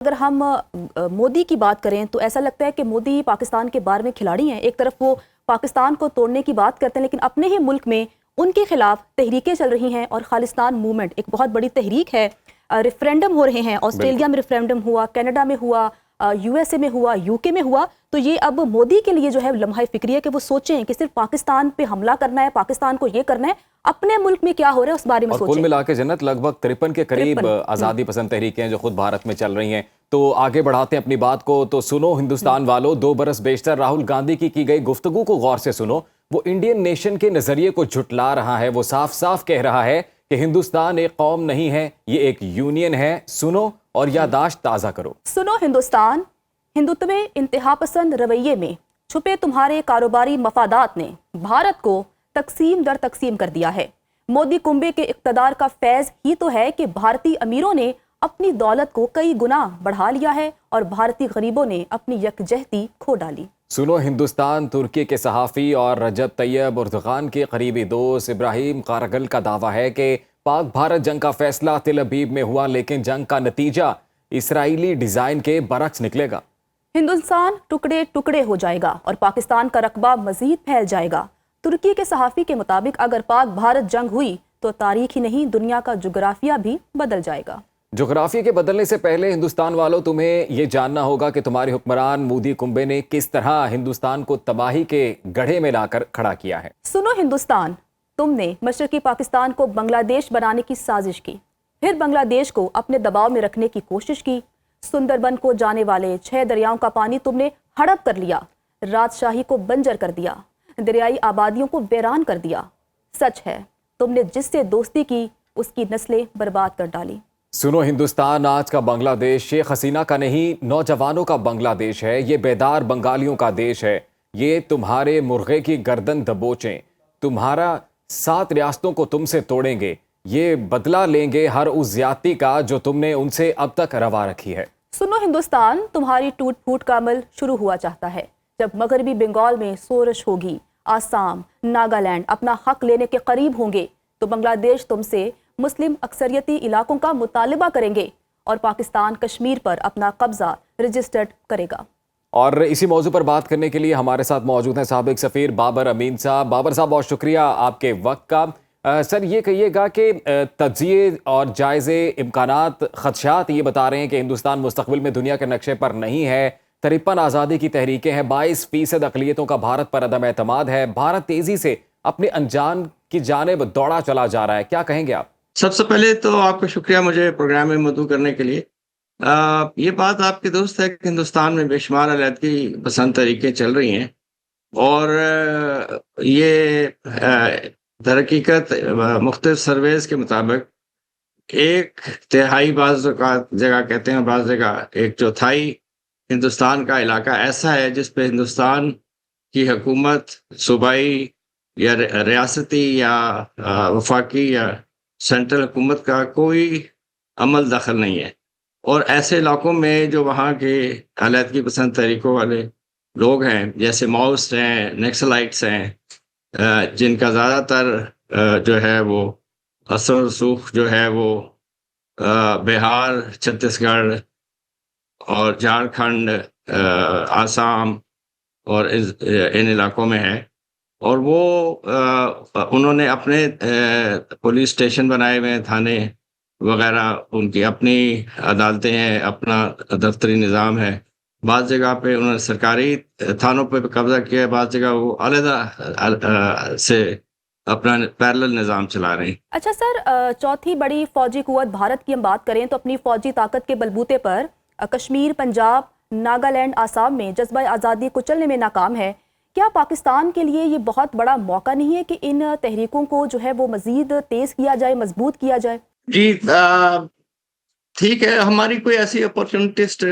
اگر ہم مودی کی بات کریں تو ایسا لگتا ہے کہ مودی پاکستان کے بارے میں کھلاڑی ہیں. ایک طرف وہ پاکستان کو توڑنے کی بات کرتے ہیں لیکن اپنے ہی ملک میں ان کے خلاف تحریکیں چل رہی ہیں اور خالصتان موومنٹ ایک بہت بڑی تحریک ہے. ریفرینڈم ہو رہے ہیں, آسٹریلیا میں ریفرینڈم ہوا, کینیڈا میں ہوا, یو ایس اے میں ہوا, یو کے میں ہوا. تو یہ اب مودی کے لیے جو ہے لمحہ فکری ہے کہ وہ سوچیں کہ صرف پاکستان پہ حملہ کرنا ہے, پاکستان کو یہ کرنا ہے, اپنے ملک میں کیا ہو رہا ہے اس بارے میں سوچیں. کل ملا کے جنت لگ بھگ 53 کے قریب آزادی پسند تحریکیں جو خود بھارت میں چل رہی ہیں. تو آگے بڑھاتے ہیں اپنی بات کو. تو سنو ہندوستان والوں, 2 برس بیشتر راہل گاندھی کی گئی گفتگو کو غور سے سنو. وہ انڈین نیشن کے نظریے کو جھٹلا رہا ہے. وہ صاف صاف کہہ رہا ہے کہ ہندوستان ایک قوم نہیں ہے, یہ ایک یونین ہے. سنو اور یادداشت تازہ کرو. سنو ہندوستان, ہندوتوے انتہا پسند رویے میں چھپے تمہارے کاروباری مفادات نے بھارت کو تقسیم در تقسیم کر دیا ہے. مودی کنبے کے اقتدار کا فیض ہی تو ہے کہ بھارتی امیروں نے اپنی دولت کو کئی گنا بڑھا لیا ہے اور بھارتی غریبوں نے اپنی یکجہتی کھو ڈالی. سنو ہندوستان, ترکی کے صحافی اور رجب طیب اردغان کے قریبی دوست ابراہیم قارگل کا دعویٰ ہے کہ پاک بھارت جنگ کا فیصلہ تل ابیب میں ہوا لیکن جنگ کا نتیجہ اسرائیلی ڈیزائن کے برعکس نکلے گا. ہندوستان ٹکڑے ٹکڑے ہو جائے گا اور پاکستان کا رقبہ مزید پھیل جائے گا. ترکی کے صحافی کے مطابق اگر پاک بھارت جنگ ہوئی تو تاریخ ہی نہیں دنیا کا جغرافیہ بھی بدل جائے گا. جغرافیے کے بدلنے سے پہلے ہندوستان والوں, تمہیں یہ جاننا ہوگا کہ تمہارے حکمران مودی کنبے نے کس طرح ہندوستان کو تباہی کے گڑھے میں لا کر کھڑا کیا ہے. سنو ہندوستان, تم نے مشرقی پاکستان کو بنگلہ دیش بنانے کی سازش کی, پھر بنگلہ دیش کو اپنے دباؤ میں رکھنے کی کوشش کی. سندربن کو جانے والے 6 دریاؤں کا پانی تم نے ہڑپ کر لیا, راج شاہی کو بنجر کر دیا, دریائی آبادیوں کو ویران کر دیا. سچ ہے تم نے جس سے دوستی کی اس کی نسلیں برباد کر ڈالی. سنو ہندوستان, آج کا بنگلہ دیش شیخ حسینہ کا نہیں, نوجوانوں کا بنگلہ دیش ہے. یہ بیدار بنگالیوں کا دیش ہے. یہ تمہارے مرغے کی گردن دبوچیں, تمہارا 7 ریاستوں کو تم سے توڑیں گے. یہ بدلہ لیں گے ہر اس زیادتی کا جو تم نے ان سے اب تک روا رکھی ہے. سنو ہندوستان, تمہاری ٹوٹ پھوٹ کا عمل شروع ہوا چاہتا ہے. جب مغربی بنگال میں سورش ہوگی, آسام, ناگالینڈ اپنا حق لینے کے قریب ہوں گے تو بنگلہ دیش تم سے مسلم اکثریتی علاقوں کا مطالبہ کریں گے اور پاکستان کشمیر پر اپنا قبضہ رجسٹرڈ کرے گا. اور اسی موضوع پر بات کرنے کے لیے ہمارے ساتھ موجود ہیں سابق سفیر بابر امین صاحب. بابر صاحب, بہت شکریہ آپ کے وقت کا. سر, یہ کہیے گا کہ تجزیے اور جائزے امکانات, خدشات یہ بتا رہے ہیں کہ ہندوستان مستقبل میں دنیا کے نقشے پر نہیں ہے. 53 آزادی کی تحریکیں ہیں, 22% اقلیتوں کا بھارت پر عدم اعتماد ہے. بھارت تیزی سے اپنے انجام کی جانب دوڑا چلا جا رہا ہے. کیا کہیں گے آپ؟ سب سے پہلے تو آپ کا شکریہ مجھے پروگرام میں مدعو کرنے کے لیے. یہ بات آپ کے درست ہے کہ ہندوستان میں بے شمار علیحدگی پسند طریقے چل رہی ہیں اور یہ در حقیقت مختلف سرویز کے مطابق 1/3 بعض جگہ کہتے ہیں, بعض جگہ 1/4 ہندوستان کا علاقہ ایسا ہے جس پہ ہندوستان کی حکومت صوبائی یا ریاستی یا وفاقی یا سینٹرل حکومت کا کوئی عمل دخل نہیں ہے. اور ایسے علاقوں میں جو وہاں کے علیحدگی پسند طریقوں والے لوگ ہیں, جیسے ماؤسٹ ہیں, نیکسلائٹس ہیں, جن کا زیادہ تر جو ہے وہ اثر و رسوخ جو ہے وہ بہار, چھتیس گڑھ اور جھارکھنڈ, آسام اور ان علاقوں میں ہے. اور وہ انہوں نے اپنے پولیس اسٹیشن بنائے ہوئے ہیں, تھانے وغیرہ, ان کی اپنی عدالتیں ہیں, اپنا دفتری نظام ہے. بعض جگہ پہ انہوں نے سرکاری تھانوں پہ قبضہ کیا ہے, بعض جگہ وہ علیحدہ سے اپنا پیرلل نظام چلا رہے ہیں. اچھا سر, چوتھی بڑی فوجی قوت بھارت کی ہم بات کریں تو اپنی فوجی طاقت کے بلبوتے پر کشمیر, پنجاب, ناگالینڈ, آسام میں جذبہ آزادی کچلنے میں ناکام ہے. کیا پاکستان کے لیے یہ بہت بڑا موقع نہیں ہے کہ ان تحریکوں کو جو ہے وہ مزید تیز کیا جائے, مضبوط کیا جائے؟ جی ٹھیک ہے, ہماری کوئی ایسی اپورچونٹسٹ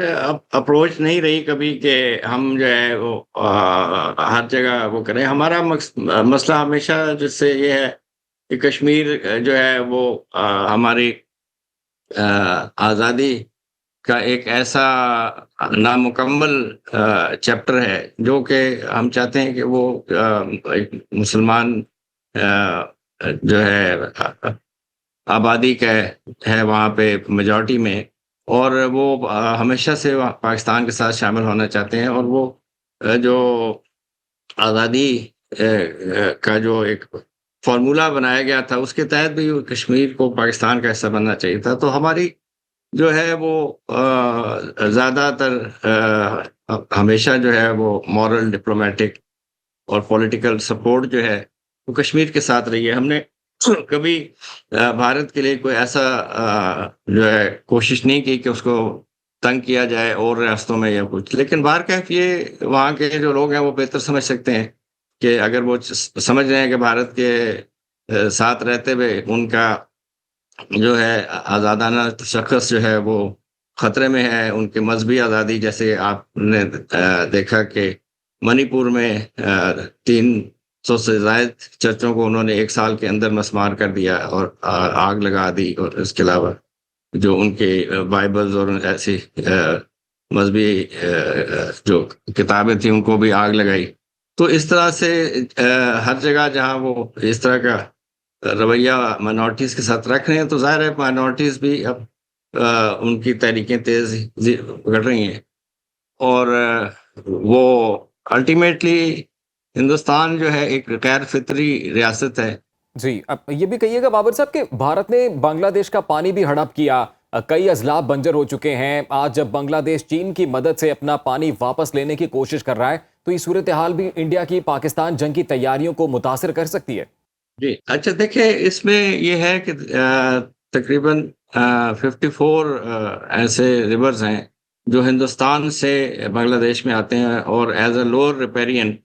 اپروچ نہیں رہی کبھی کہ ہم جو ہے وہ ہر جگہ وہ کریں. ہمارا مسئلہ ہمیشہ جس سے یہ ہے کہ کشمیر جو ہے وہ ہماری آزادی کا ایک ایسا نامکمل چیپٹر ہے جو کہ ہم چاہتے ہیں کہ وہ مسلمان جو ہے آبادی کا ہے وہاں پہ میجورٹی میں, اور وہ ہمیشہ سے پاکستان کے ساتھ شامل ہونا چاہتے ہیں، اور وہ جو آزادی کا جو ایک فارمولہ بنایا گیا تھا اس کے تحت بھی کشمیر کو پاکستان کا حصہ بننا چاہیے تھا. تو ہماری جو ہے وہ زیادہ تر ہمیشہ جو ہے وہ مورل، ڈپلومیٹک اور پولیٹیکل سپورٹ جو ہے وہ کشمیر کے ساتھ رہی ہے. ہم نے کبھی بھارت کے لیے کوئی ایسا جو ہے کوشش نہیں کی کہ اس کو تنگ کیا جائے اور ریاستوں میں یا کچھ. لیکن بہرکیف یہ وہاں کے جو لوگ ہیں وہ بہتر سمجھ سکتے ہیں کہ اگر وہ سمجھ رہے ہیں کہ بھارت کے ساتھ رہتے ہوئے ان کا جو ہے آزادانہ تشخص جو ہے وہ خطرے میں ہے، ان کی مذہبی آزادی، جیسے آپ نے دیکھا کہ منی پور میں 300 سے زائد چرچوں کو انہوں نے 1 سال کے اندر مسمار کر دیا اور آگ لگا دی، اور اس کے علاوہ جو ان کے بائبلز اور ایسی مذہبی جو کتابیں تھیں ان کو بھی آگ لگائی. تو اس طرح سے ہر جگہ جہاں وہ اس طرح کا رویہ مائنورٹیز کے ساتھ رکھ رہے ہیں تو ظاہر ہے مائنورٹیز بھی اب ان کی تحریکیں تیز پکڑ رہی ہیں، اور وہ الٹیمیٹلی ہندوستان جو ہے ایک غیر فطری ریاست ہے. جی، اب یہ بھی کہیے گا بابر صاحب کہ بھارت نے بنگلہ دیش کا پانی بھی ہڑپ کیا، کئی اضلاع بنجر ہو چکے ہیں. آج جب بنگلہ دیش چین کی مدد سے اپنا پانی واپس لینے کی کوشش کر رہا ہے تو یہ صورتحال بھی انڈیا کی پاکستان جنگ کی تیاریوں کو متاثر کر سکتی ہے. جی اچھا، دیکھیں اس میں یہ ہے کہ تقریباً 54 ایسے ریورز ہیں جو ہندوستان سے بنگلہ دیش میں آتے ہیں، اور ایز اے لوور ریپیرین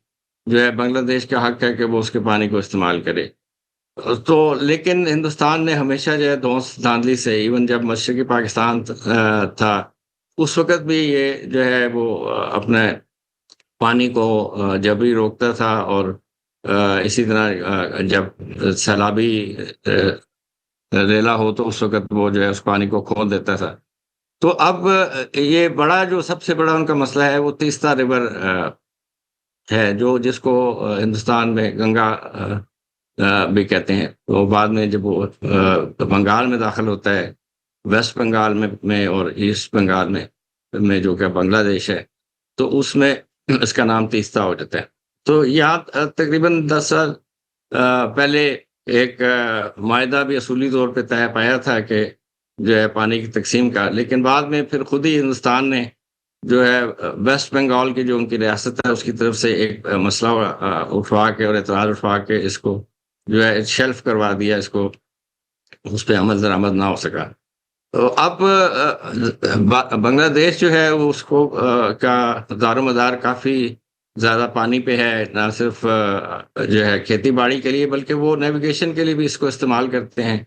جو ہے بنگلہ دیش کا حق ہے کہ وہ اس کے پانی کو استعمال کرے. تو لیکن ہندوستان نے ہمیشہ جو ہے دھونس دھاندلی سے، ایون جب مشرقی پاکستان تھا اس وقت بھی یہ جو ہے وہ اپنے پانی کو جبری روکتا تھا، اور اسی طرح جب سیلابی ریلا ہو تو اس وقت وہ جو ہے اس پانی کو کھول دیتا تھا. تو اب یہ بڑا جو سب سے بڑا ان کا مسئلہ ہے وہ تیستا ریور ہے، جو جس کو ہندوستان میں گنگا بھی کہتے ہیں. تو بعد میں جب وہ بنگال میں داخل ہوتا ہے، ویسٹ بنگال میں اور ایسٹ بنگال میں جو کہ بنگلہ دیش ہے، تو اس میں اس کا نام تیستا ہو جاتا ہے. تو یہاں تقریباً 10 سال پہلے ایک معاہدہ بھی اصولی طور پہ طے پایا تھا کہ جو ہے پانی کی تقسیم کا، لیکن بعد میں پھر خود ہی ہندوستان نے جو ہے ویسٹ بنگال کی جو ان کی ریاست ہے اس کی طرف سے ایک مسئلہ اٹھوا کے اور اعتراض اٹھوا کے اس کو جو ہے شیلف کروا دیا، اس کو اس پہ عمل درآمد نہ ہو سکا. تو اب بنگلہ دیش جو ہے وہ اس کو کا دار و مدار کافی زیادہ پانی پہ ہے، نہ صرف جو ہے کھیتی باڑی کے لیے بلکہ وہ نیویگیشن کے لیے بھی اس کو استعمال کرتے ہیں.